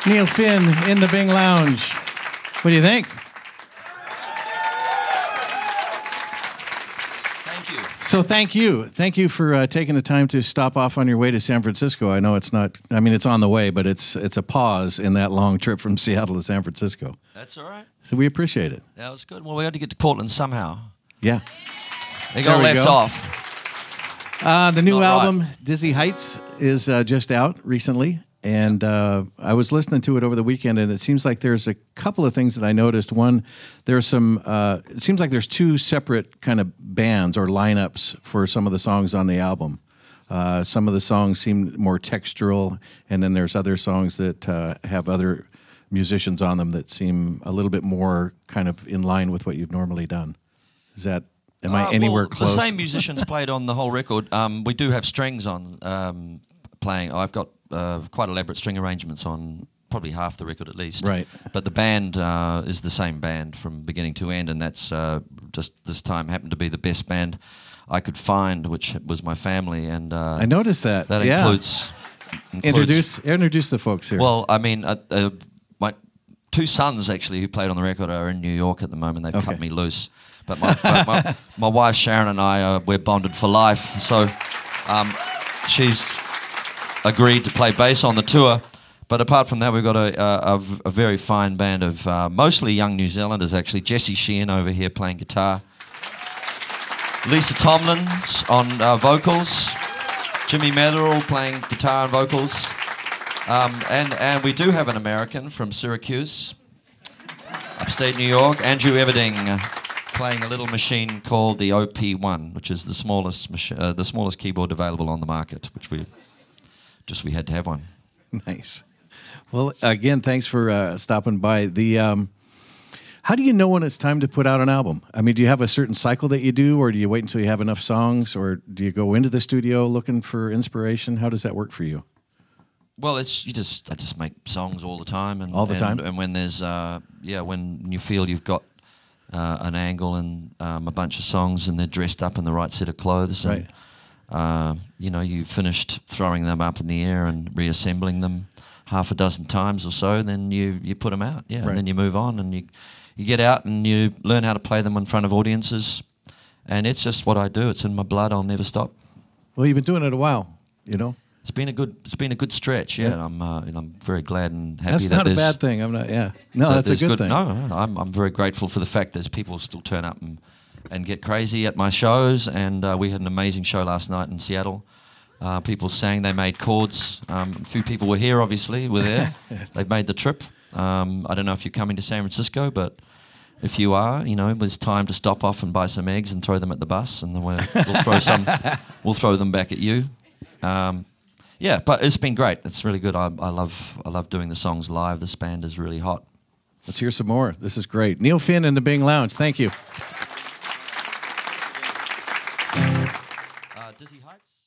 Neil Finn in the Bing Lounge. What do you think? Thank you. So thank you. Thank you for taking the time to stop off on your way to San Francisco. I know it's not, I mean, it's on the way, but it's a pause in that long trip from Seattle to San Francisco. That's all right. So we appreciate it. That was good. Well, we had to get to Portland somehow. Yeah. They got left off. The new Not album, right. Dizzy Heights, is just out recently. And I was listening to it over the weekend, and it seems like there's a couple of things that I noticed. One, there's some, it seems like there's two separate kind of bands or lineups for some of the songs on the album. Some of the songs seem more textural, and then there's other songs that have other musicians on them that seem a little bit more kind of in line with what you've normally done. Is that, am I anywhere close? The same musicians played on the whole record. We do have strings on playing. I've got quite elaborate string arrangements on probably half the record at least. Right. But the band is the same band from beginning to end, and that's just this time happened to be the best band I could find, which was my family. And I noticed that. That yeah. includes Introduce the folks here. Well, I mean, my two sons actually who played on the record are in New York at the moment. They've cut me loose. But my wife Sharon and I, we're bonded for life. So she's agreed to play bass on the tour. But apart from that, we've got a very fine band of mostly young New Zealanders, actually. Jesse Sheehan over here playing guitar. Lisa Tomlins on vocals. Jimmy Metherell playing guitar and vocals. And we do have an American from Syracuse, upstate New York, Andrew Everding, playing a little machine called the OP1, which is the smallest keyboard available on the market, which we had to have one. Nice. Well, again, thanks for stopping by. How do you know when it's time to put out an album? I mean, do you have a certain cycle that you do, or do you wait until you have enough songs, or do you go into the studio looking for inspiration? How does that work for you? Well, I just make songs all the time, and all the time. And when there's when you feel you've got an angle and a bunch of songs, and they're dressed up in the right set of clothes, right? And, you finished throwing them up in the air and reassembling them half a dozen times or so, then you put them out, right. And then you move on, and you get out and you learn how to play them in front of audiences, and it's just what I do. It's in my blood. I'll never stop. Well, you've been doing it a while, It's been a good stretch, yeah. And I'm very glad and happy. That's not a bad thing. I'm not. Yeah, no, that's a good thing. No, I'm very grateful for the fact there's people still turn up and get crazy at my shows. And we had an amazing show last night in Seattle. People sang, they made chords. A few people were here, obviously, were there. They've made the trip. I don't know if you're coming to San Francisco, but if you are, it's time to stop off and buy some eggs and throw them at the bus, and then we'll throw them back at you. Yeah, but it's been great. It's really good. I love doing the songs live. This band is really hot. Let's hear some more. This is great. Neil Finn in the Bing Lounge. Thank you. Dizzy Heights.